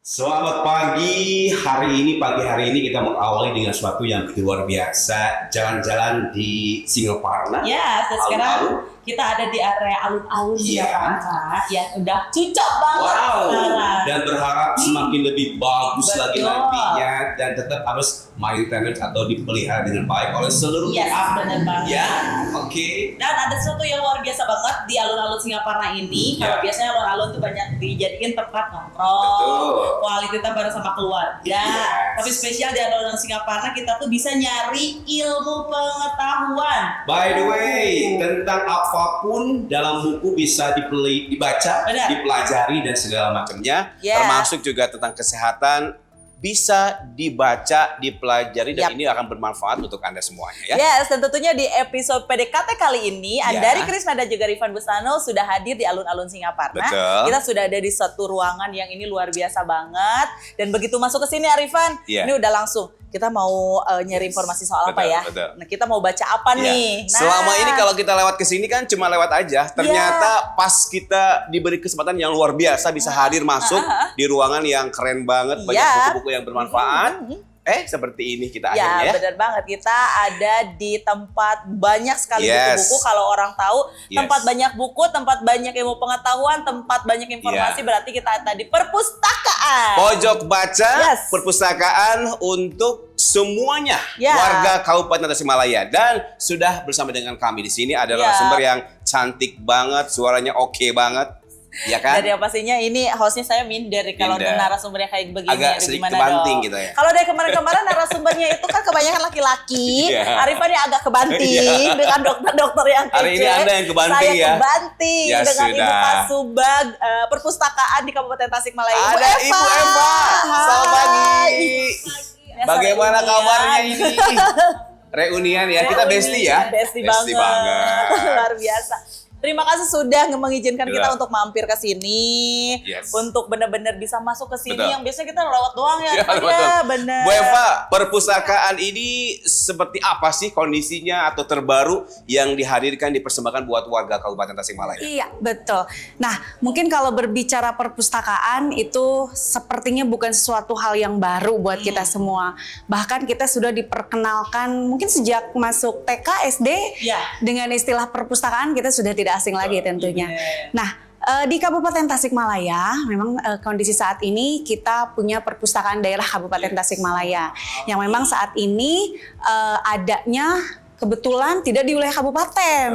Selamat pagi, pagi hari ini kita mengawali dengan sesuatu yang luar biasa, jalan-jalan di Singaparna. Ya, dan sekarang kita ada di area alun-alun Singaparna, ya udah cocok banget. Wow, dan berharap semakin lebih bagus lagi Betul. nantinya dan tetap harus maintenance atau dipelihara dengan baik oleh seluruh Yes, benar banget. Ya, oke. Dan ada sesuatu yang luar biasa banget di alun-alun Singaparna ini. Kalau biasanya alun-alun tuh banyak dijadikan tempat nongkrong, Betul. quality time bareng sama keluarga. Yes. Tapi spesial di alun-alun Singaparna kita tuh bisa nyari ilmu pengetahuan. By the way, tentang apapun dalam buku bisa dibaca, Benar. dipelajari dan segala macamnya, Yeah. termasuk juga tentang kesehatan bisa dibaca, dipelajari dan Yap. ini akan bermanfaat untuk Anda semuanya ya. Yes, dan tentunya di episode PDKT kali ini, Ya. Andari Krisna dan juga Rifan Busano sudah hadir di alun-alun Singaparna. Betul. Kita sudah ada di satu ruangan yang ini luar biasa banget. Dan begitu masuk ke sini, Arifan, Ya. ini udah langsung. Kita mau nyari informasi soal apa Betul, ya? betul. Nah, kita mau baca apa Ya. nih? Nah, Selama ini kalau kita lewat ke sini kan cuma lewat aja. Ternyata pas kita diberi kesempatan yang luar biasa bisa hadir masuk di ruangan yang keren banget, banyak Ya. buku-buku yang bermanfaat. Seperti ini kita Ya, akhirnya ya. benar banget. Kita ada di tempat banyak sekali Yes. buku-buku. Kalau orang tahu, Yes. tempat banyak buku, tempat banyak ilmu pengetahuan, tempat banyak informasi, Ya. berarti kita ada di perpustakaan. Pojok baca Yes. perpustakaan untuk semuanya Ya. warga Kabupaten Tasikmalaya dan sudah bersama dengan kami di sini ada Ya. narasumber yang cantik banget, suaranya oke banget, ya kan? Dari yang pastinya ini hostnya saya minder kalau Minder. narasumbernya kayak begini. Agak aduh, sedikit gimana kebanting dong? gitu ya. Kalau dari kemarin-kemarin narasumbernya itu kan kebanyakan laki-laki. Iya. Arifan yang agak kebanting dengan dokter-dokter yang kece. Hari ini Anda yang kebanting saya ya. kebanting Ya dengan Ibu sudah. Kasubag perpustakaan di Kabupaten Tasikmalaya. Ada Ibu Eva. Selamat pagi. Ya, Bagaimana reunian. kabarnya ini? Reunian ya, kita bestie ya. Bestie banget. Luar biasa. Terima kasih sudah mengizinkan kita Betul. untuk mampir ke sini. Yes. Untuk benar-benar bisa masuk ke sini. Betul. Yang biasanya kita lewat doang ya. Ya, Kan? betul. Ya, benar. Bu Eva, perpustakaan ini seperti apa sih kondisinya atau terbaru yang dihadirkan dipersembahkan buat warga Kabupaten Tasikmalaya? Iya, betul. Nah, mungkin kalau berbicara perpustakaan itu sepertinya bukan sesuatu hal yang baru buat kita semua. Bahkan kita sudah diperkenalkan mungkin sejak masuk TK, SD Ya. dengan istilah perpustakaan kita sudah tidak asing lagi tentunya. Nah, di Kabupaten Tasikmalaya, memang kondisi saat ini kita punya perpustakaan daerah Kabupaten Tasikmalaya yang memang saat ini adanya kebetulan tidak di wilayah kabupaten.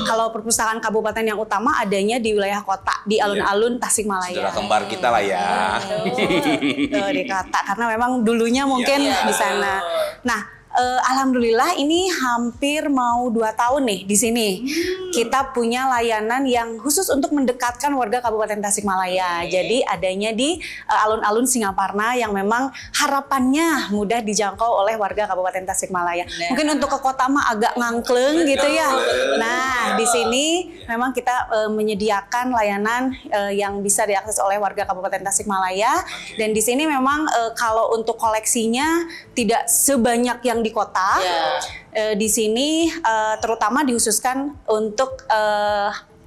Kalau perpustakaan kabupaten yang utama adanya di wilayah kota, di alun-alun Tasikmalaya. Saudara kembar kita lah ya. Tuh, di kota, karena memang dulunya mungkin Iya. di sana. Nah, alhamdulillah ini hampir mau 2 tahun nih di sini. Kita punya layanan yang khusus untuk mendekatkan warga Kabupaten Tasikmalaya. Jadi adanya di alun-alun Singaparna yang memang harapannya mudah dijangkau oleh warga Kabupaten Tasikmalaya. Mungkin untuk ke kota mah agak ngangkleng gitu ya. Nah, di sini memang kita menyediakan layanan yang bisa diakses oleh warga Kabupaten Tasikmalaya. Dan di sini memang kalau untuk koleksinya tidak sebanyak yang di kota. Di sini terutama dihususkan untuk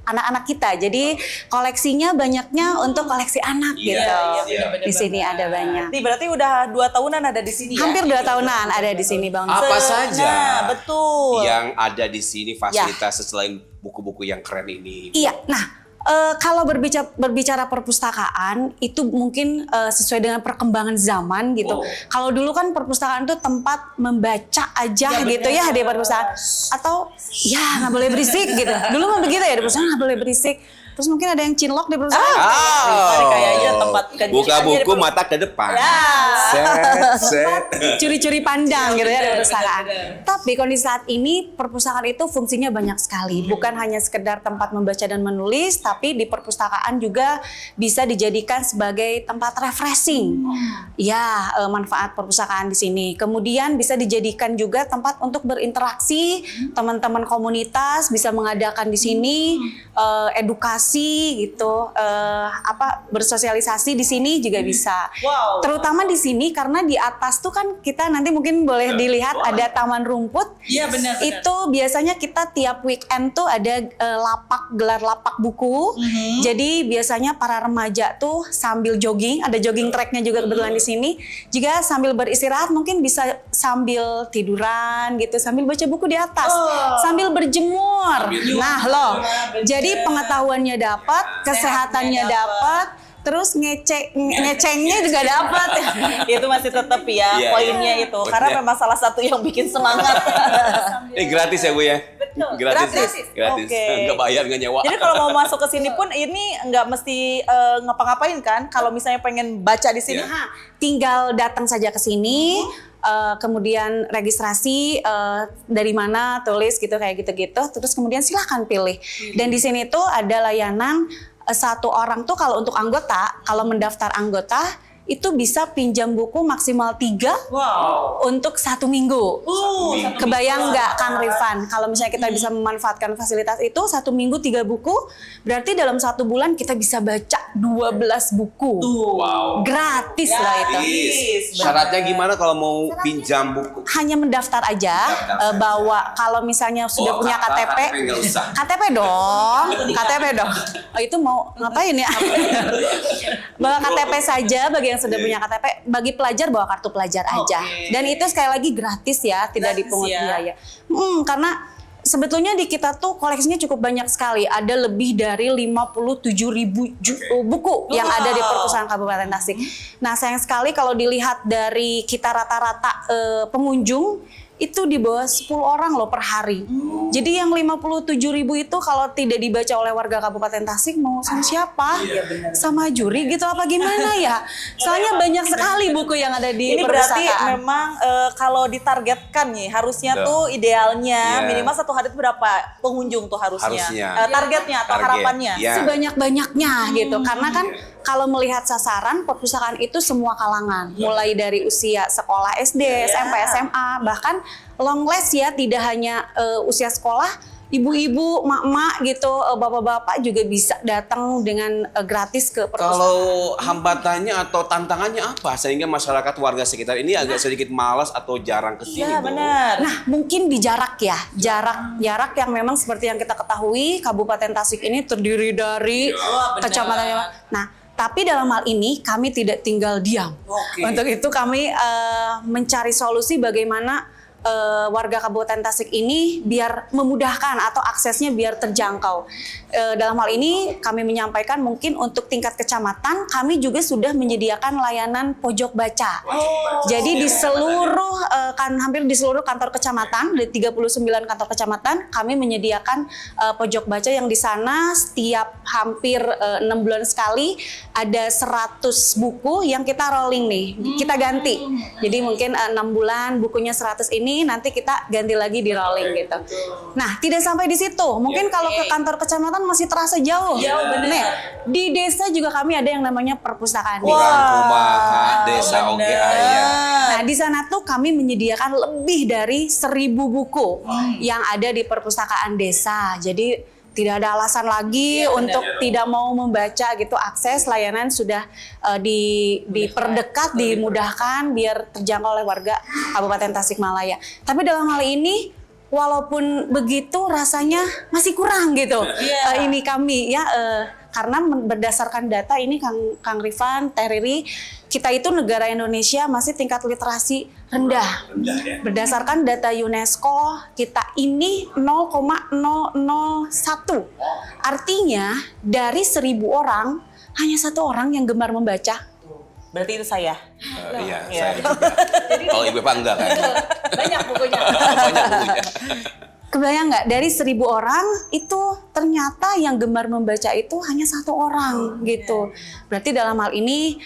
anak-anak kita. Jadi koleksinya banyaknya untuk koleksi anak gitu. bener-bener Di sini banget. ada banyak. Berarti udah 2 tahunan ada di sini ya? Hampir 2 tahunan ada di sini, Bang. Apa saja Nah, betul. yang ada di sini fasilitas selain buku-buku yang keren ini? Iya, nah kalau berbicara perpustakaan itu mungkin sesuai dengan perkembangan zaman gitu. Kalau dulu kan perpustakaan itu tempat membaca aja gitu ya di perpustakaan. Atau ya nggak boleh berisik gitu. Dulu mah begitu ya di perpustakaan nggak boleh berisik. Terus mungkin ada yang cinlok di perpustakaan. Kayaknya tempat kencian Buka jadi buku mata ke depan. Ya. Set. Curi-curi pandang gitu ya di Bener, perpustakaan. bener. Tapi kondisi saat ini perpustakaan itu fungsinya banyak sekali. Bukan hanya sekedar tempat membaca dan menulis, tapi di perpustakaan juga bisa dijadikan sebagai tempat refreshing. Ya, manfaat perpustakaan di sini. Kemudian bisa dijadikan juga tempat untuk berinteraksi, teman-teman komunitas bisa mengadakan di sini edukasi gitu, bersosialisasi di sini juga bisa. Wow. Terutama di sini karena di atas tuh kan kita nanti mungkin boleh dilihat ada taman rumput. Iya benar. Itu biasanya kita tiap weekend tuh ada gelar lapak buku buku. Jadi biasanya para remaja tuh sambil jogging, ada jogging tracknya juga kebetulan di sini. Juga sambil beristirahat mungkin bisa sambil tiduran gitu, sambil baca buku di atas, sambil berjemur. Nah loh, jadi pengetahuannya dapat, kesehatannya dapat. Terus ngecengnya juga dapat. Itu masih tetap ya Iya, poinnya itu. Karena memang salah satu yang bikin semangat. Gratis ya Bu ya? Betul. Gratis. Oke. Nggak bayar, nggak nyewa. Jadi kalau mau masuk ke sini pun ini nggak mesti ngapa-ngapain kan? Kalau misalnya pengen baca di sini, Nah, tinggal datang saja ke sini. Kemudian registrasi dari mana, tulis gitu kayak gitu-gitu. Terus kemudian silahkan pilih. Dan di sini tuh ada layanan satu orang tuh kalau untuk anggota, kalau mendaftar anggota itu bisa pinjam buku maksimal 3 untuk 1 minggu. Kebayang nggak Kang Rifan? Kalau misalnya kita bisa memanfaatkan fasilitas itu 1 minggu 3 buku, berarti dalam 1 bulan kita bisa baca 12 buku. Gratis lah itu. Syaratnya gimana kalau mau pinjam buku? Hanya mendaftar aja, bawa kalau misalnya sudah punya KTP. nggak usah. KTP dong, KTP dong. Oh itu mau ngapain ya? Bawa KTP saja bagi yang sudah punya KTP. Bagi pelajar bawa kartu pelajar aja. Dan itu sekali lagi gratis ya, tidak dipungut biaya. Karena sebetulnya di kita tuh koleksinya cukup banyak sekali. Ada lebih dari 57.000 buku yang ada di perpustakaan Kabupaten Tasik. Nah sayang sekali kalau dilihat dari kita rata-rata pengunjung itu di bawah 10 orang loh per hari. Jadi yang 57.000 itu kalau tidak dibaca oleh warga Kabupaten Tasik mau sama siapa? Sama juri gitu apa gimana ya? Soalnya banyak sekali buku yang ada di ini berarti perpustakaan. memang kalau ditargetkan nih harusnya tuh idealnya minimal 1 hari itu berapa pengunjung tuh harusnya? Targetnya atau harapannya? Sebanyak-banyaknya gitu. Karena kan kalau melihat sasaran perpustakaan itu semua kalangan, mulai dari usia sekolah SD, SMP, SMA, bahkan long last ya, tidak hanya usia sekolah, ibu-ibu, mak-mak gitu, bapak-bapak juga bisa datang dengan gratis ke perpustakaan. Kalau hambatannya atau tantangannya apa sehingga masyarakat warga sekitar ini agak sedikit malas atau jarang ke sini? Iya benar. Nah, mungkin di jarak ya, jarak yang memang seperti yang kita ketahui, Kabupaten Tasik ini terdiri dari kecamatan. Nah, tapi dalam hal ini kami tidak tinggal diam. Untuk itu kami mencari solusi bagaimana warga Kabupaten Tasik ini biar memudahkan atau aksesnya biar terjangkau. Dalam hal ini kami menyampaikan mungkin untuk tingkat kecamatan kami juga sudah menyediakan layanan pojok baca. Jadi di seluruh hampir di seluruh kantor kecamatan, di 39 kantor kecamatan kami menyediakan pojok baca yang di sana setiap hampir 6 bulan sekali ada 100 buku yang kita rolling nih. Kita ganti. Jadi mungkin 6 bulan bukunya 100 ini nanti kita ganti lagi di rolling gitu. Nah, tidak sampai di situ. Mungkin kalau ke kantor kecamatan masih terasa jauh. Nih, di desa juga kami ada yang namanya perpustakaan desa. Perubahan desa Nah, di sana tuh kami menyediakan lebih dari 1.000 buku yang ada di perpustakaan desa. Jadi tidak ada alasan lagi untuk tidak mau membaca gitu. Akses layanan sudah diperdekat, dimudahkan biar terjangkau oleh warga Kabupaten Tasikmalaya. Tapi dalam hal ini walaupun begitu rasanya masih kurang gitu. Ini kami ya karena berdasarkan data ini Kang Rifan, Teh Riri, kita itu negara Indonesia masih tingkat literasi rendah. Berdasarkan data UNESCO, kita ini 0,001. Artinya dari 1.000 orang hanya 1 orang yang gemar membaca. Berarti itu saya. Iya, saya juga. Kalau Ibu Pak enggak kan? Banyak bukunya. Banyak bukunya. Kebayang nggak dari 1.000 orang itu ternyata yang gemar membaca itu hanya 1 orang gitu. Berarti dalam hal ini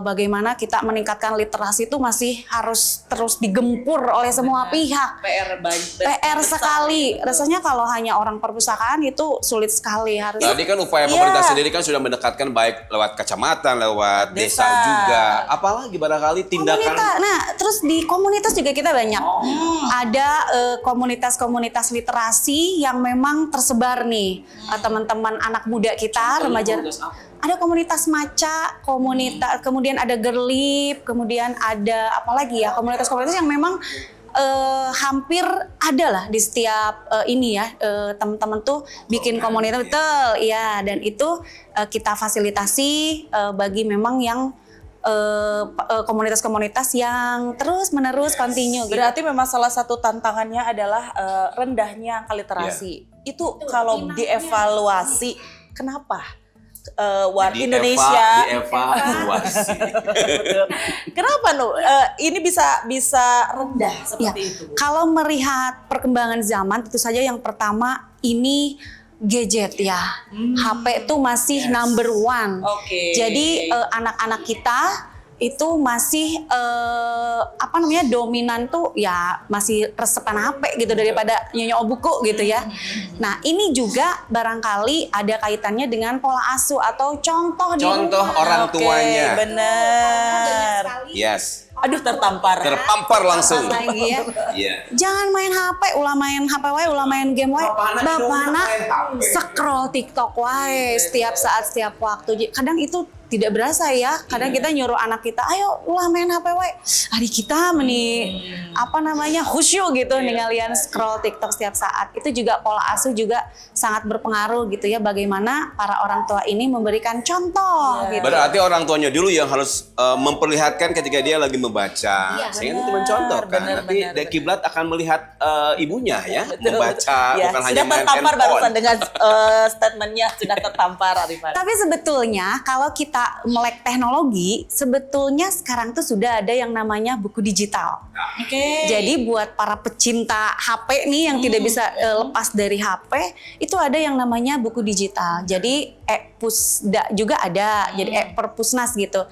bagaimana kita meningkatkan literasi itu masih harus terus digempur oleh semua pihak. PR sekali. Rasanya kalau hanya orang perpustakaan itu sulit sekali harus. Tadi kan upaya pemerintah sendiri kan sudah mendekatkan baik lewat kecamatan, lewat desa juga. Apalagi barangkali tindakan. Nah, terus di komunitas juga kita banyak. Ada komunitas-komunitas literasi yang memang tersebar nih. Teman-teman anak muda kita, remaja. Ada komunitas maca, kemudian ada gerlip, kemudian ada apa lagi ya, komunitas-komunitas yang memang hampir ada lah di setiap teman-teman tuh bikin komunitas, betul, ya, dan itu kita fasilitasi bagi memang yang komunitas-komunitas yang terus-menerus continue. Berarti memang salah satu tantangannya adalah rendahnya angka literasi. Itu kalau dievaluasi, kenapa? Indonesia dievaluasi. Kenapa ini bisa rendah seperti itu? Kalau melihat perkembangan zaman, tentu saja yang pertama ini gadget ya, HP itu masih number one. Jadi anak-anak kita itu masih dominan tuh ya masih resepan HP gitu daripada nyonyok buku gitu ya. Nah ini juga barangkali ada kaitannya dengan pola asuh atau contoh orang tuanya. Bener. Yes. Aduh tertampar lagi langsung. ya. Jangan main HP, ulah main HP wae, ulah main game wae. Bapana scroll TikTok wae setiap saat, setiap waktu. Kadang itu tidak berasa ya. Kadang kita nyuruh anak kita, ayo ulah main HP wae. Hari kita khusyuk gitu ninggalin scroll TikTok setiap saat. Itu juga pola asuh juga sangat berpengaruh gitu ya. Bagaimana para orang tua ini memberikan contoh gitu. Berarti orang tuanya dulu yang harus memperlihatkan ketika dia lagi membaca. Sehingga itu mencontoh kan. Nanti kiblat akan melihat ibunya ya. Membaca bukan hanya main handphone. Sudah tertampar barusan dengan statementnya, sudah tertampar Arifan. Tapi sebetulnya kalau kita melek teknologi, sebetulnya sekarang tuh sudah ada yang namanya buku digital. Jadi buat para pecinta HP nih yang tidak bisa lepas dari HP, itu ada yang namanya buku digital. Jadi Pusda juga ada, jadi Perpusnas gitu.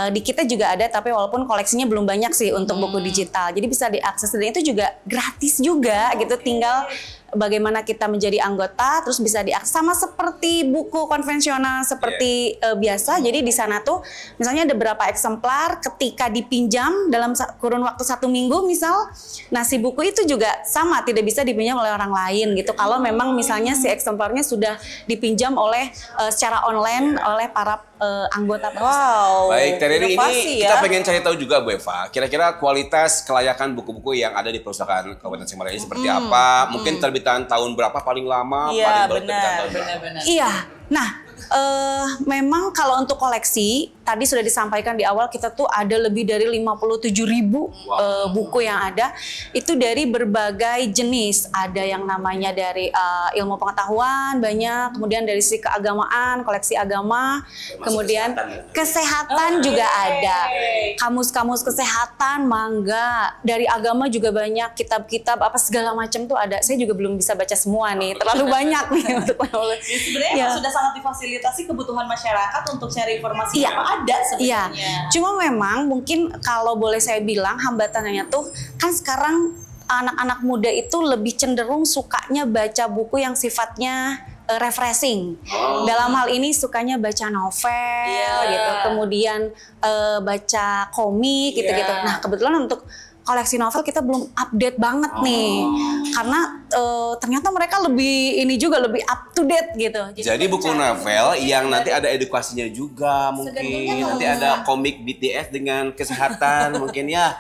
Di kita juga ada, tapi walaupun koleksinya belum banyak sih untuk buku digital. Jadi bisa diakses dan itu juga gratis juga gitu. Tinggal bagaimana kita menjadi anggota, terus bisa diakses sama seperti buku konvensional seperti biasa. Jadi di sana tuh misalnya ada beberapa eksemplar, ketika dipinjam dalam kurun waktu 1 minggu misal, nah si buku itu juga sama tidak bisa dipinjam oleh orang lain gitu. Kalau memang misalnya si eksemplarnya sudah dipinjam oleh secara online oleh para anggota. Wow. Baik, Terry, ini kita ya. pengen cari tahu juga Bu Eva, kira-kira kualitas kelayakan buku-buku yang ada di perpustakaan Kabupaten Tasikmalaya ini seperti apa? Mungkin terbitan tahun berapa paling lama? Iya, paling baru terbitan benar. Iya, nah memang kalau untuk koleksi, tadi sudah disampaikan di awal kita tuh ada lebih dari 57.000 buku yang ada. Itu dari berbagai jenis. Ada yang namanya dari ilmu pengetahuan banyak, kemudian dari sisi keagamaan, koleksi agama, kemudian kesehatan juga ada. Kamus-kamus kesehatan, mangga, dari agama juga banyak, kitab-kitab apa segala macam tuh ada. Saya juga belum bisa baca semua nih, terlalu banyak nih untuk Sebenarnya sudah sangat difasilitasi kebutuhan masyarakat untuk cari informasi apa ada sebenarnya. Iya. Cuma memang mungkin kalau boleh saya bilang hambatannya tuh kan sekarang anak-anak muda itu lebih cenderung sukanya baca buku yang sifatnya refreshing. Dalam hal ini sukanya baca novel gitu, kemudian baca komik gitu-gitu. Nah, kebetulan untuk koleksi novel kita belum update banget nih, karena ternyata mereka lebih up to date gitu. Jadi buku novel yang nanti ada edukasinya juga mungkin, nanti ada komik BTS dengan kesehatan mungkin ya.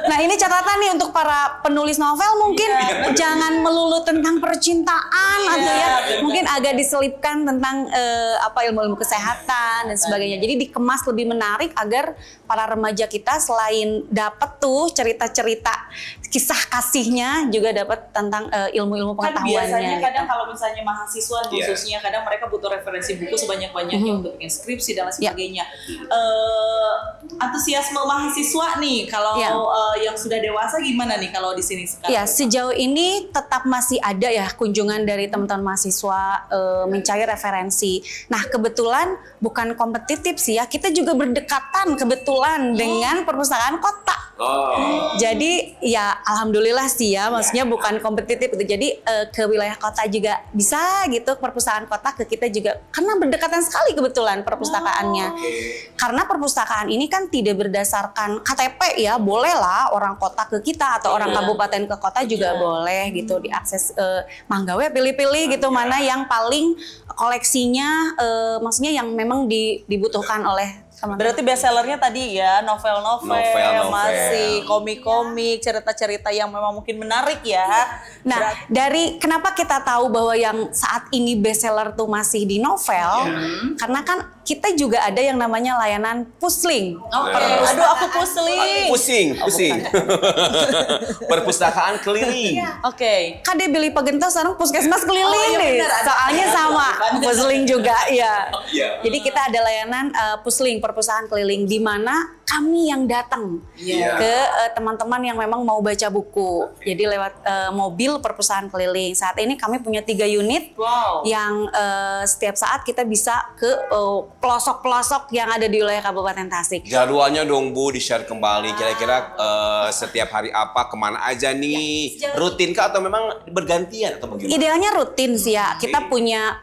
Nah ini catatan nih untuk para penulis novel, mungkin jangan melulu tentang percintaan atau mungkin agak diselipkan tentang ilmu-ilmu kesehatan dan sebagainya. Jadi dikemas lebih menarik agar para remaja kita selain dapat tuh cerita-cerita kisah kasihnya juga dapat tentang ilmu-ilmu pengetahuannya. Biasanya kadang kalau misalnya mahasiswa khususnya kadang mereka butuh referensi buku sebanyak-banyaknya untuk bikin skripsi dan lain sebagainya. Antusiasme mahasiswa nih kalau yang sudah dewasa gimana nih kalau di sini sekarang? Ya, sejauh ini tetap masih ada ya kunjungan dari teman-teman mahasiswa mencari referensi. Nah, kebetulan bukan kompetitif sih ya, kita juga berdekatan kebetulan dengan perpustakaan kota. Jadi ya alhamdulillah sih ya, maksudnya bukan kompetitif gitu. Jadi ke wilayah kota juga bisa gitu, perpustakaan kota ke kita juga karena berdekatan sekali kebetulan perpustakaannya. Karena perpustakaan ini kan tidak berdasarkan KTP ya, boleh lah orang kota ke kita atau orang kabupaten ke kota juga boleh gitu diakses. Manggawe pilih-pilih gitu mana yang paling koleksinya, maksudnya yang memang dibutuhkan oleh Berarti bestsellernya tadi ya novel-novel, Novel-novel. masih komik-komik, cerita-cerita yang memang mungkin menarik ya. Nah, dari kenapa kita tahu bahwa yang saat ini bestseller tuh masih di novel, karena kan kita juga ada yang namanya layanan pusling. Oke, aduh aku pusling. Pusing. Perpustakaan keliling. Oke. Kan dia Billy Pagento sekarang puskesmas keliling nih. Soalnya sama, pusling juga ya. Iya. Jadi kita ada layanan pusling, perpustakaan keliling, di mana kami yang datang ke teman-teman yang memang mau baca buku. Jadi lewat mobil perpustakaan keliling. Saat ini kami punya 3 unit yang setiap saat kita bisa ke pelosok-pelosok yang ada di wilayah Kabupaten Tasik. Jadwalnya dong Bu, di-share kembali. Kira-kira setiap hari apa, kemana aja nih? Rutin kah atau memang bergantian atau bagaimana? Idealnya rutin sih ya. Kita punya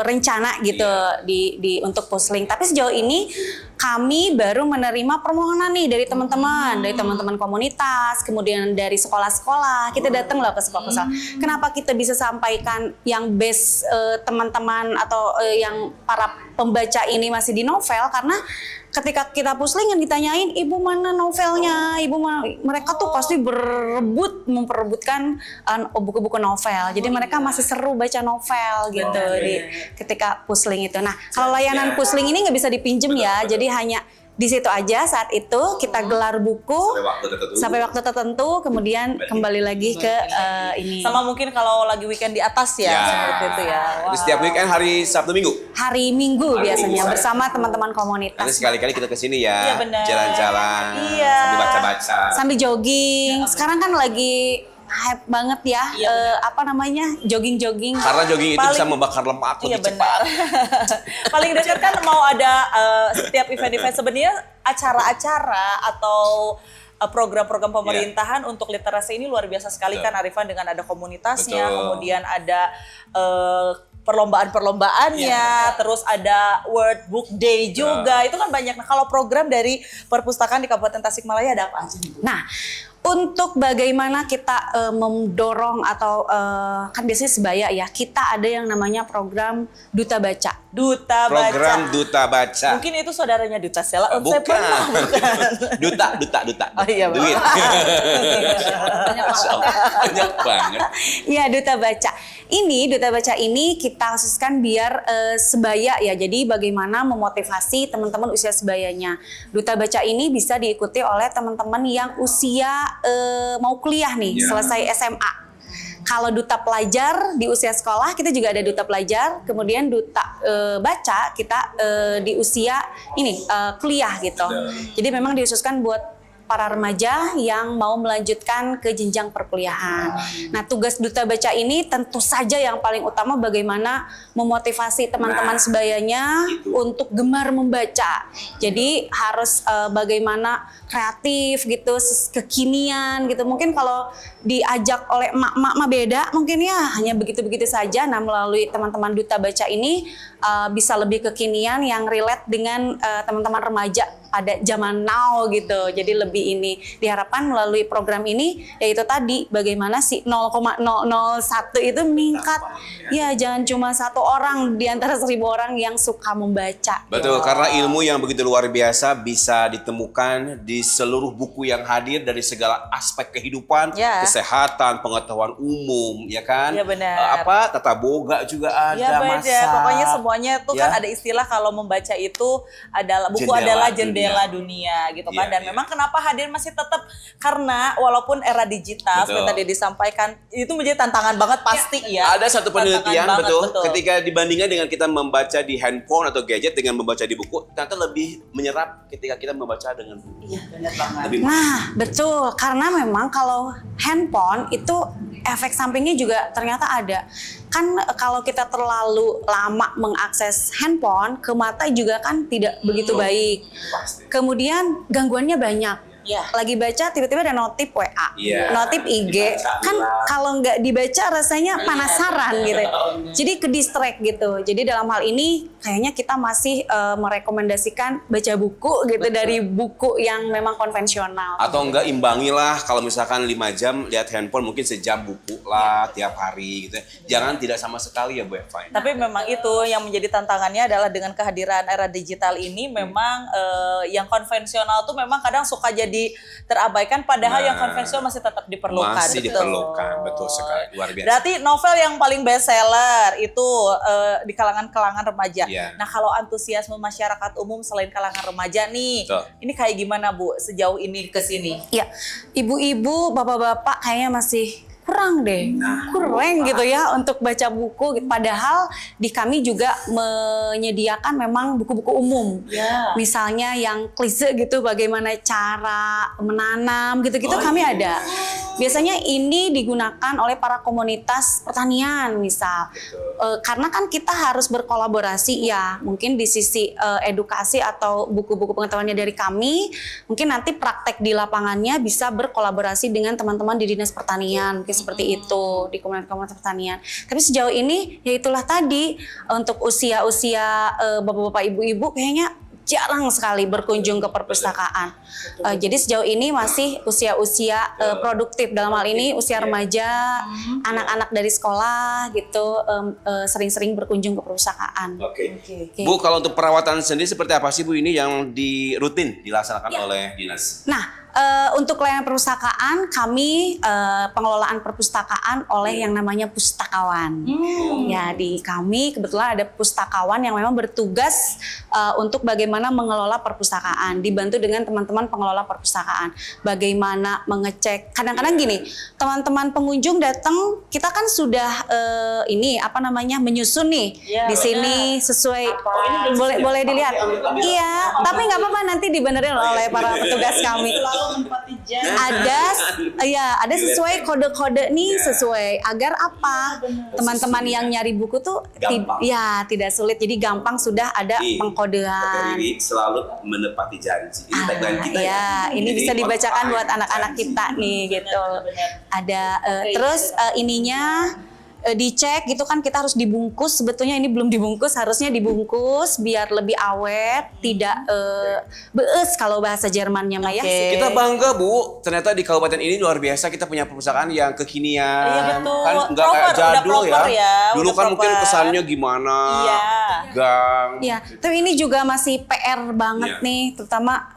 rencana gitu di untuk pusling. Tapi sejauh ini kami baru menerima permohonan nih dari teman-teman komunitas, kemudian dari sekolah-sekolah. Kita datang lah ke sekolah-sekolah. Kenapa kita bisa sampaikan yang base teman-teman atau yang para pembaca ini masih di novel? Karena ketika kita pusling yang ditanyain, ibu mana novelnya, ibu mana, mereka tuh pasti memperebutkan buku-buku novel. Jadi mereka masih seru baca novel gitu ketika pusling itu. Nah, kalau layanan pusling ini nggak bisa dipinjem ya, jadi hanya di situ aja saat itu kita gelar buku sampai waktu tertentu, kemudian kembali lagi ke ini. Sama mungkin kalau lagi weekend di atas ya, seperti itu ya. Jadi setiap weekend hari Sabtu Minggu. Hari Minggu biasanya bersama teman-teman komunitas. Nanti sekali-kali kita kesini ya, Iya, benar. jalan-jalan, Iya. sambil baca-baca. Sambil jogging. Sekarang kan lagi hype banget ya, jogging-jogging. Karena jogging itu Paling- bisa membakar lemak Iya lebih cepat. benar. Paling dekat kan mau ada setiap event-event sebenarnya acara-acara atau program-program pemerintahan untuk literasi ini luar biasa sekali kan Arifan, dengan ada komunitasnya, Betul. kemudian ada perlombaan-perlombaannya, terus ada World Book Day juga. Itu kan banyak. Nah, kalau program dari perpustakaan di Kabupaten Tasikmalaya ada apa aja nih, Bu? Nah, untuk bagaimana kita mendorong atau kan biasanya sebaya ya, kita ada yang namanya program Duta Baca. Duta Program Baca. Duta Baca. Mungkin itu saudaranya Duta Sela. Bukan. Bukan. Duta. Oh iya, Duit. Banyak Banyak banget. Ya, Duta Baca. Ini Duta Baca ini kita khususkan biar sebaya ya. Jadi bagaimana memotivasi teman-teman usia sebayanya. Duta Baca ini bisa diikuti oleh teman-teman yang usia mau kuliah nih, selesai SMA. Kalau duta pelajar di usia sekolah, kita juga ada duta pelajar. Kemudian duta baca kita di usia ini kuliah gitu. Jadi memang dikhususkan buat para remaja yang mau melanjutkan ke jenjang perkuliahan. Nah, tugas Duta Baca ini tentu saja yang paling utama bagaimana memotivasi teman-teman sebayanya untuk gemar membaca. Jadi harus bagaimana kreatif gitu, kekinian gitu. Mungkin kalau diajak oleh emak-emak beda, mungkin ya hanya begitu-begitu saja. Nah, melalui teman-teman Duta Baca ini bisa lebih kekinian yang relate dengan teman-teman remaja pada zaman now gitu. Jadi lebih ini diharapkan melalui program ini, yaitu tadi bagaimana si 0,001 itu meningkat. Ya, jangan cuma 1 orang di antara 1000 orang yang suka membaca. Betul, karena ilmu yang begitu luar biasa bisa ditemukan di seluruh buku yang hadir dari segala aspek kehidupan, kesehatan, pengetahuan umum, ya kan? Ya benar. Tata boga juga ada, ya beda. masak. Pokoknya semuanya tuh kan ada istilah kalau membaca itu adalah buku adalah jendela dunia gitu kan. Dan memang kenapa hadir masih tetap, karena walaupun era digital seperti tadi disampaikan itu menjadi tantangan banget pasti ya. Ada satu penelitian banget, betul, ketika dibandingkan dengan kita membaca di handphone atau gadget dengan membaca di buku, ternyata lebih menyerap ketika kita membaca dengan buku. Iya, benar banget. Nah, betul. Karena memang kalau handphone itu efek sampingnya juga ternyata ada. Kan kalau kita terlalu lama mengakses handphone, ke mata juga kan tidak begitu baik. Kemudian gangguannya banyak. lagi baca tiba-tiba ada notif WA, Iya. notif IG, kan kalau nggak dibaca rasanya penasaran gitu. Jadi ke distract gitu. Jadi dalam hal ini kayaknya kita masih merekomendasikan baca buku gitu dari buku yang memang konvensional. Atau enggak imbangilah kalau misalkan 5 jam lihat handphone mungkin sejam buku lah tiap hari gitu. Jangan tidak sama sekali ya Bu Eva. Tapi memang itu yang menjadi tantangannya adalah dengan kehadiran era digital ini memang yang konvensional tuh memang kadang suka jadi terabaikan padahal yang konvensional masih tetap diperlukan. Masih diperlukan, betul sekali. Luar biasa. Berarti novel yang paling best seller itu di kalangan remaja. Iya. Nah, kalau antusiasme masyarakat umum selain kalangan remaja nih, Betul. ini kayak gimana Bu sejauh ini ke sini? Ya, ibu-ibu, bapak-bapak kayaknya masih kurang deh, kurang gitu ya untuk baca buku. Padahal di kami juga menyediakan memang buku-buku umum. Misalnya yang klise gitu, bagaimana cara menanam gitu-gitu kami ada. Biasanya ini digunakan oleh para komunitas pertanian misal. Karena kan kita harus berkolaborasi ya, mungkin di sisi edukasi atau buku-buku pengetahuannya dari kami, mungkin nanti praktek di lapangannya bisa berkolaborasi dengan teman-teman di Dinas Pertanian. Seperti itu di komunitas pertanian. Tapi sejauh ini ya itulah tadi untuk usia-usia bapak-bapak ibu-ibu kayaknya jarang sekali berkunjung ke perpustakaan. Jadi sejauh ini masih usia-usia produktif, dalam hal ini usia remaja, anak-anak dari sekolah gitu sering-sering berkunjung ke perpustakaan. Oke. Bu, kalau untuk perawatan sendiri seperti apa sih Bu ini yang rutin dilaksanakan oleh dinas? Nah, untuk layanan perpustakaan kami pengelolaan perpustakaan oleh yang namanya pustakawan. Ya, di kami kebetulan ada pustakawan yang memang bertugas untuk bagaimana mengelola perpustakaan, dibantu dengan teman-teman pengelola perpustakaan. Bagaimana mengecek, kadang-kadang gini, teman-teman pengunjung datang, kita kan sudah menyusun nih di sini sesuai boleh dilihat. Iya, tapi nggak apa-apa nanti dibenerin oleh para petugas kami. Ada sesuai kode-kode nih, sesuai agar apa teman-teman yang nyari buku tuh tidak sulit, jadi gampang sudah ada pengkodean. Selalu menepati janji. Ini tagline kita ya. Ini bisa dibacakan buat anak-anak kita nih gitu. Ada terus ininya dicek gitu kan, kita harus dibungkus, sebetulnya ini belum dibungkus, harusnya dibungkus biar lebih awet, tidak bees kalau bahasa Jermannya mah ya. Kita bangga Bu, ternyata di kabupaten ini luar biasa kita punya perpustakaan yang kekinian. Iya betul. Kan nggak kayak jadul ya. Dulu kan mungkin kesannya gimana, gang. Iya, tapi ini juga masih PR banget nih, terutama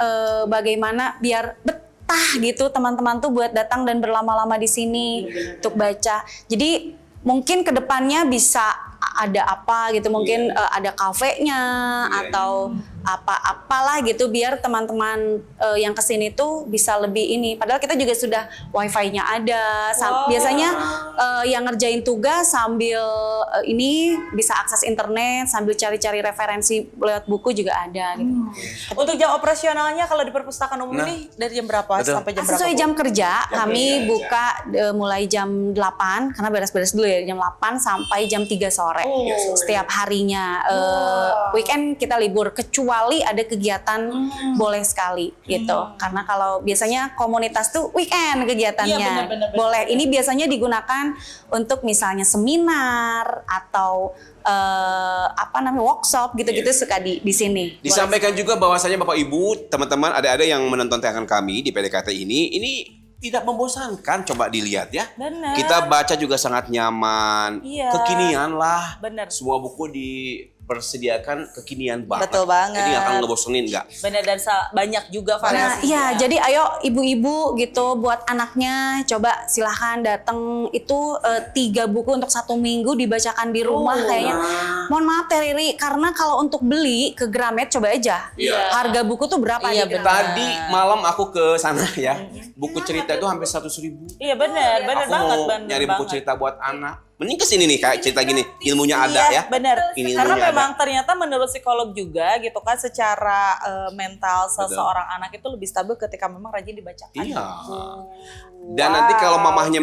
bagaimana biar betah gitu teman-teman tuh buat datang dan berlama-lama di sini untuk baca. Jadi mungkin kedepannya bisa ada apa gitu, mungkin ada kafenya atau apalah gitu, biar teman-teman yang kesini tuh bisa lebih ini. Padahal kita juga sudah wifi-nya ada. Biasanya yang ngerjain tugas sambil ini bisa akses internet, sambil cari-cari referensi lewat buku juga ada gitu. Untuk jam operasionalnya kalau di perpustakaan umum ini dari jam berapa sampai jam berapa? Sesuai jam kerja, kami buka mulai jam 8, karena beres-beres dulu ya, jam 8 sampai jam 3 sore. Setiap harinya. Weekend kita libur, kecuali ada kegiatan boleh sekali gitu. Karena kalau biasanya komunitas tuh weekend kegiatannya. Bener. Boleh. Ini biasanya digunakan untuk misalnya seminar atau workshop gitu-gitu suka di sini. Disampaikan juga bahwasanya Bapak Ibu, teman-teman, ada yang menonton tayangan kami di PDKT ini tidak membosankan, coba dilihat ya. Bener. Kita baca juga sangat nyaman, kekinian lah. Bener. Semua buku dipersediakan kekinian banget. Betul banget. Jadi nggak akan ngebosenin nggak? Bener, dan banyak juga variasi. Iya, jadi ayo ibu-ibu gitu buat anaknya, coba silahkan datang. Itu 3 buku untuk 1 minggu dibacakan di rumah kayaknya. Mohon maaf Teh Riri, karena kalau untuk beli ke Gramet coba aja. Harga buku tuh berapa di Gramet? Tadi malam aku ke sana ya, buku cerita itu hampir 100.000. Iya benar Aku banget. mau nyari buku cerita buat anak. Mending kesini nih kayak cerita gini, ilmunya ada ya. Benar. Ini Karena ilmunya memang ternyata menurut psikolog juga gitu kan, secara mental seseorang anak itu lebih stabil ketika memang rajin dibacakan. Iya. Dan nanti kalau mamahnya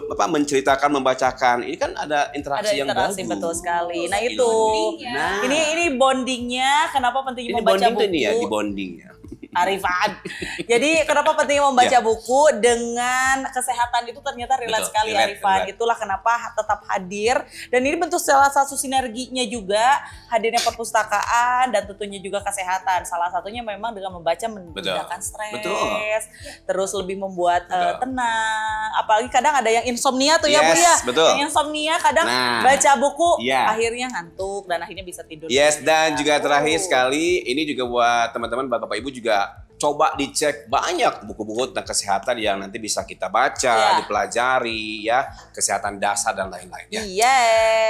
menceritakan, membacakan, ini kan ada interaksi yang bagus. Betul sekali. Nah itu, Nah. ini bondingnya. Kenapa pentingnya Ini membaca bonding buku? tuh nih ya, di bondingnya. Arifan. Jadi kenapa pentingnya membaca buku dengan kesehatan itu ternyata relate sekali Arifan. Itulah kenapa tetap hadir. Dan ini bentuk salah satu sinerginya juga hadirnya perpustakaan dan tentunya juga kesehatan. Salah satunya memang dengan membaca meningkatkan stres, terus lebih membuat tenang. Apalagi kadang ada yang insomnia tuh ya Bu ya. Yang insomnia kadang baca buku akhirnya ngantuk dan akhirnya bisa tidur. Dan juga terakhir sekali ini juga buat teman-teman Bapak Ibu juga coba dicek banyak buku-buku tentang kesehatan yang nanti bisa kita baca, dipelajari ya, kesehatan dasar dan lain-lainnya.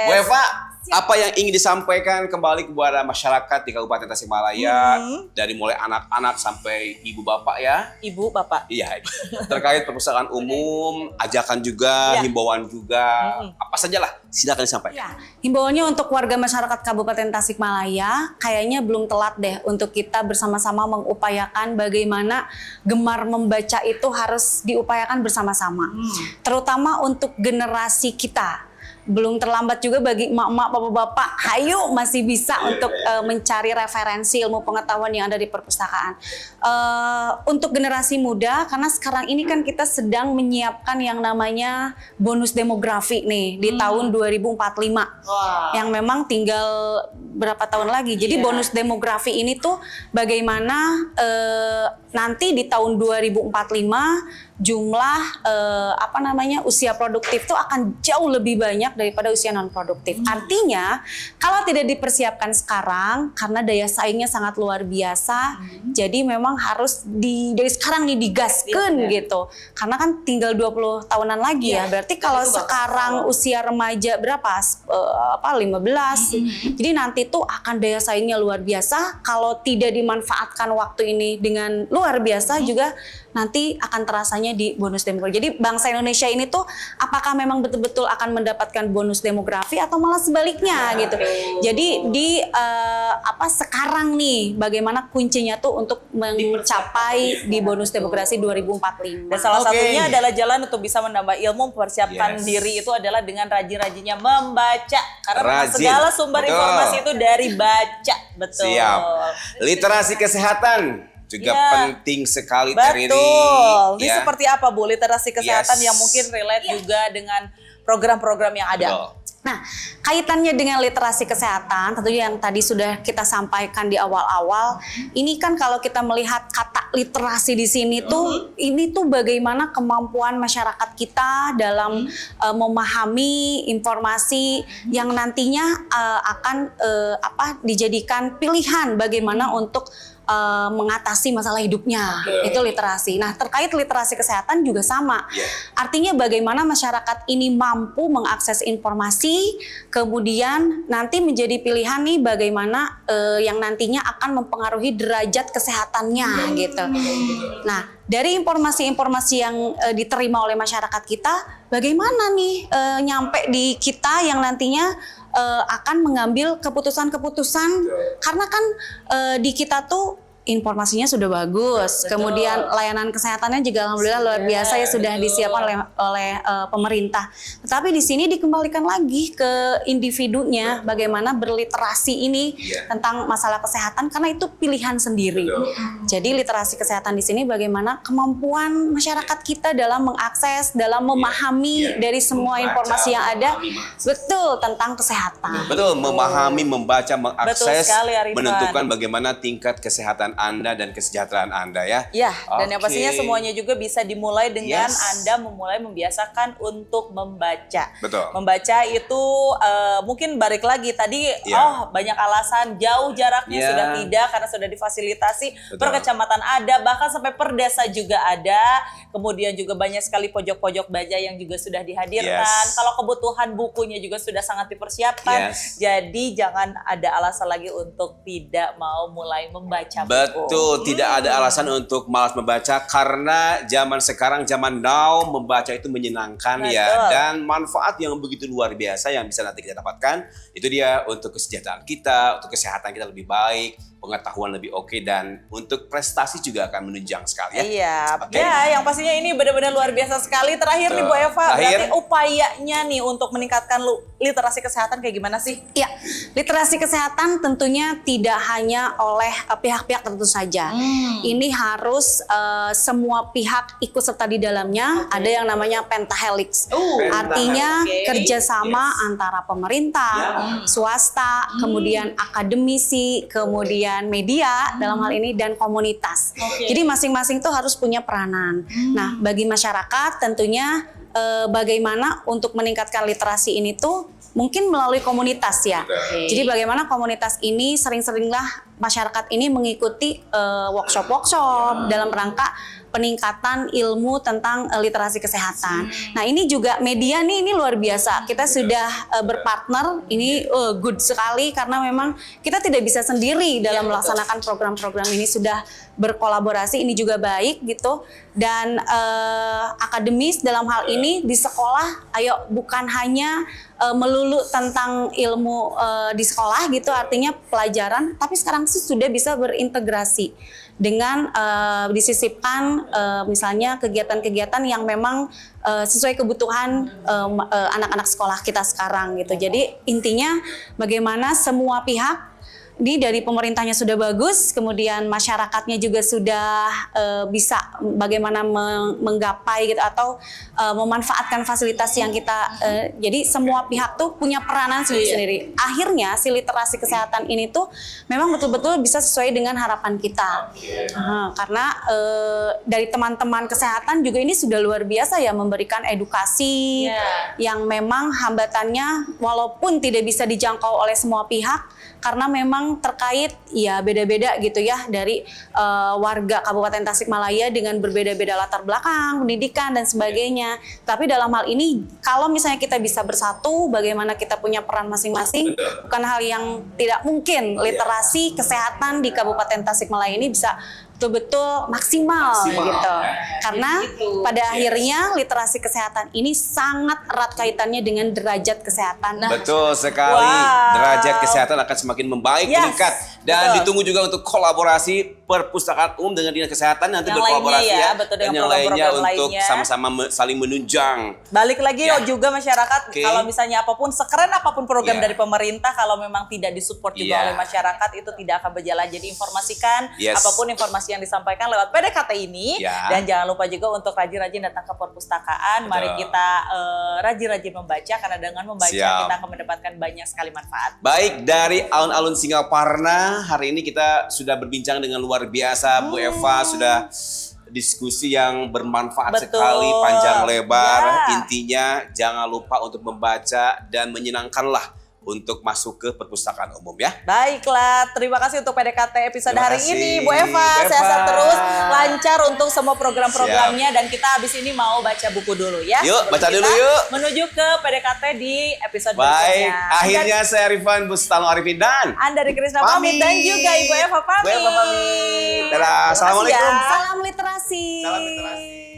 Bu Eva, apa yang ingin disampaikan kembali kepada masyarakat di Kabupaten Tasikmalaya dari mulai anak-anak sampai ibu bapak ya? Ibu bapak. Iya, terkait perpustakaan umum, ajakan juga, himbauan juga, apa sajalah silakan disampaikan. Himbauannya untuk warga masyarakat Kabupaten Tasikmalaya, kayaknya belum telat deh untuk kita bersama-sama mengupayakan bagaimana gemar membaca itu harus diupayakan bersama-sama. Terutama untuk generasi kita. Belum terlambat juga bagi emak-emak, bapak-bapak, hayu masih bisa untuk mencari referensi ilmu pengetahuan yang ada di perpustakaan. Untuk generasi muda, karena sekarang ini kan kita sedang menyiapkan yang namanya bonus demografi nih di tahun 2045. Yang memang tinggal berapa tahun lagi. Jadi bonus demografi ini tuh bagaimana nanti di tahun 2045 jumlah usia produktif tuh akan jauh lebih banyak daripada usia non produktif. Artinya kalau tidak dipersiapkan sekarang karena daya saingnya sangat luar biasa, jadi memang harus dari sekarang nih digaskan gitu. Karena kan tinggal 20 tahunan lagi ya. Berarti kalau sekarang usia remaja berapa? 15. Jadi nanti tuh akan daya saingnya luar biasa. Kalau tidak dimanfaatkan waktu ini dengan luar biasa juga nanti akan terasanya di bonus demografi. Jadi bangsa Indonesia ini tuh apakah memang betul-betul akan mendapatkan bonus demografi atau malah sebaliknya gitu. Jadi di sekarang nih bagaimana kuncinya tuh untuk mencapai di bonus demografi 2045. Dan salah satunya adalah jalan untuk bisa menambah ilmu, mempersiapkan diri itu adalah dengan rajin-rajinnya membaca. Karena segala sumber informasi itu dari baca. Betul. Siap. Literasi kesehatan juga penting sekali Trini. Betul. Ini seperti apa Bu literasi kesehatan yang mungkin relate juga dengan program-program yang ada? Nah, kaitannya dengan literasi kesehatan, tentunya yang tadi sudah kita sampaikan di awal-awal, ini kan kalau kita melihat kata literasi di sini tuh, ini tuh bagaimana kemampuan masyarakat kita dalam memahami informasi yang nantinya akan dijadikan pilihan bagaimana untuk mengatasi masalah hidupnya. Itu literasi. Nah, terkait literasi kesehatan juga sama. Artinya bagaimana masyarakat ini mampu mengakses informasi, kemudian nanti menjadi pilihan nih bagaimana yang nantinya akan mempengaruhi derajat kesehatannya gitu. Nah, dari informasi-informasi yang diterima oleh masyarakat kita, bagaimana nih nyampe di kita yang nantinya akan mengambil keputusan-keputusan, karena kan di kita tuh informasinya sudah bagus, kemudian layanan kesehatannya juga alhamdulillah luar biasa ya sudah disiapkan oleh pemerintah. Tetapi di sini dikembalikan lagi ke individunya bagaimana berliterasi ini tentang masalah kesehatan karena itu pilihan sendiri. Jadi literasi kesehatan di sini bagaimana kemampuan masyarakat kita dalam mengakses, dalam memahami dari semua informasi yang ada, betul tentang kesehatan. Betul, memahami, membaca, mengakses, sekali, menentukan bagaimana tingkat kesehatan Anda dan kesejahteraan Anda ya. Dan yang pastinya semuanya juga bisa dimulai dengan Anda memulai membiasakan untuk membaca. Betul. Membaca itu mungkin balik lagi tadi banyak alasan jauh jaraknya sudah tidak karena sudah difasilitasi. Per kecamatan ada, bahkan sampai per desa juga ada. Kemudian juga banyak sekali pojok-pojok baca yang juga sudah dihadirkan. Kalau kebutuhan bukunya juga sudah sangat dipersiapkan. Jadi jangan ada alasan lagi untuk tidak mau mulai membaca buku. Betul, tidak ada alasan untuk malas membaca karena zaman sekarang, zaman now, membaca itu menyenangkan ya, dan manfaat yang begitu luar biasa yang bisa nanti kita dapatkan itu dia untuk kesejahteraan kita, untuk kesehatan kita lebih baik, pengetahuan lebih oke, dan untuk prestasi juga akan menunjang sekali ya. Iya, Oke. ya yang pastinya ini benar-benar luar biasa sekali. Terakhir nih Bu Eva, berarti upayanya nih untuk meningkatkan literasi kesehatan kayak gimana sih? Ya, literasi kesehatan tentunya tidak hanya oleh pihak-pihak tertentu saja. Ini harus semua pihak ikut serta di dalamnya. Ada yang namanya pentahelix. Artinya kerjasama antara pemerintah, swasta, kemudian akademisi, kemudian media dalam hal ini, dan komunitas. Jadi masing-masing tuh harus punya peranan. Nah, bagi masyarakat tentunya bagaimana untuk meningkatkan literasi ini tuh mungkin melalui komunitas ya. Jadi bagaimana komunitas ini sering-seringlah masyarakat ini mengikuti workshop-workshop dalam rangka peningkatan ilmu tentang literasi kesehatan. Nah, ini juga media nih, ini luar biasa. Kita sudah berpartner, ini good sekali karena memang kita tidak bisa sendiri dalam melaksanakan program-program ini, sudah berkolaborasi, ini juga baik gitu. Dan akademis dalam hal ini di sekolah, ayo bukan hanya melulu tentang ilmu di sekolah gitu, artinya pelajaran, tapi sekarang sih sudah bisa berintegrasi dengan disisipkan misalnya kegiatan-kegiatan yang memang sesuai kebutuhan anak-anak sekolah kita sekarang gitu. Jadi intinya bagaimana semua pihak ini dari pemerintahnya sudah bagus, kemudian masyarakatnya juga sudah bisa bagaimana menggapai gitu atau memanfaatkan fasilitas yang kita, jadi semua pihak tuh punya peranan sendiri-sendiri. Akhirnya si literasi kesehatan ini tuh memang betul-betul bisa sesuai dengan harapan kita. Karena dari teman-teman kesehatan juga ini sudah luar biasa ya, memberikan edukasi yang memang hambatannya walaupun tidak bisa dijangkau oleh semua pihak, karena memang terkait ya beda-beda gitu ya dari warga Kabupaten Tasikmalaya dengan berbeda-beda latar belakang, pendidikan dan sebagainya. Tapi dalam hal ini kalau misalnya kita bisa bersatu, bagaimana kita punya peran masing-masing, bukan hal yang tidak mungkin literasi kesehatan di Kabupaten Tasikmalaya ini bisa betul-betul maksimal gitu. Karena pada akhirnya literasi kesehatan ini sangat erat kaitannya dengan derajat kesehatan. Betul sekali. Derajat kesehatan akan semakin membaik, meningkat. Dan ditunggu juga untuk kolaborasi Perpustakaan Umum dengan Dinas Kesehatan nanti yang berkolaborasi lainnya, ya. Betul, dan yang lainnya untuk sama-sama saling menunjang. Balik lagi juga masyarakat, kalau misalnya apapun, sekeren apapun program dari pemerintah, kalau memang tidak disupport juga oleh masyarakat, itu tidak akan berjalan. Jadi informasikan apapun informasi yang disampaikan lewat PDKT ini. Dan jangan lupa juga untuk rajin-rajin datang ke perpustakaan. Mari kita rajin-rajin membaca, karena dengan membaca kita akan mendapatkan banyak sekali manfaat. Baik, dari alun-alun Singaparna, hari ini kita sudah berbincang dengan luar biasa. Bu Eva sudah diskusi yang bermanfaat sekali, panjang lebar. Intinya jangan lupa untuk membaca dan menyenangkanlah untuk masuk ke perpustakaan umum ya. Baiklah, terima kasih untuk PDKT episode hari ini Bu Eva. Sehat terus, lancar untuk semua program-programnya, dan kita habis ini mau baca buku dulu ya. Yuk, baca dulu yuk. Menuju ke PDKT di episode berikutnya. berikutnya. Akhirnya saya Rifan Bustalo Arifin dan Anda Krisna pamit, dan juga Ibu Eva pamit. Bu Eva pamit. Dadah, assalamualaikum. Salam literasi. Salam literasi.